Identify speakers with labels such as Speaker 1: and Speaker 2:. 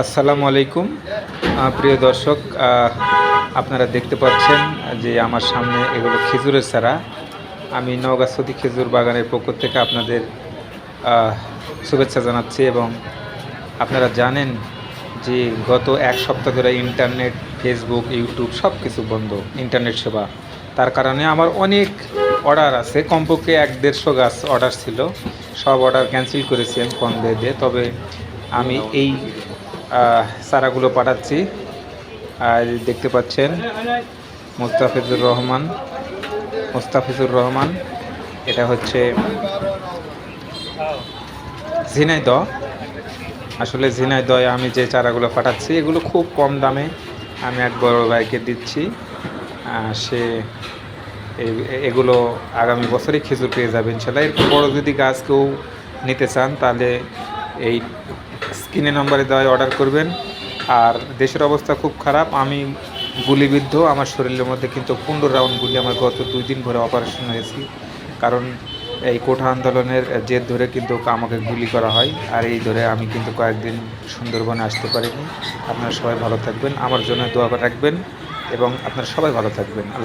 Speaker 1: আসসালামু আলাইকুম। প্রিয় দর্শক, আপনারা দেখতে পাচ্ছেন যে আমার সামনে এগুলো খেজুরের চারা। আমি নওগাঁ সতি খেজুর বাগানের পক্ষ থেকে আপনাদের আহ, শুভেচ্ছা জানাচ্ছি। এবং আপনারা জানেন যে গত এক সপ্তাহ ধরে ইন্টারনেট, ফেসবুক, ইউটিউব সব কিছু বন্ধ, ইন্টারনেট সেবা। তার কারণে আমার অনেক অর্ডার আছে, কমপক্ষে 1-150 গাছ অর্ডার ছিল। সব অর্ডার ক্যান্সেল করেছি আমি ফোন দিয়ে। তবে আমি এই চারাগুলো পাঠাচ্ছি। আর দেখতে পাচ্ছেন মুস্তাফিজুর রহমান, মুস্তাফিজুর রহমান এটা হচ্ছে ঝিনাইদহ। আসলে ঝিনাইদহে আমি যে চারাগুলো পাঠাচ্ছি এগুলো খুব কম দামে আমি এক বড় ভাইকে দিচ্ছি। সে এগুলো আগামী বছরই খেজুর পেয়ে যাবে ইনশাল্লাহ। এর বড় যদি গাছ কেউ নিতে চান তাহলে এই স্ক্রিনে নম্বরে দেওয়ায় অর্ডার করবেন। আর দেশের অবস্থা খুব খারাপ, আমি গুলিবিদ্ধ, আমার শরীরের মধ্যে কিন্তু 15 রাউন্ড গুলি, আমার গত 2 দিন ধরে অপারেশন হয়েছি। কারণ এই কোঠা আন্দোলনের জেদ ধরে কিন্তু আমাকে গুলি করা হয়। আর এই ধরে আমি কিন্তু কয়েকদিন সুন্দরবনে আসতে পারিনি। আপনারা সবাই ভালো থাকবেন, আমার জন্য দোয়া রাখবেন এবং আপনারা সবাই ভালো থাকবেন। আল্লাহ।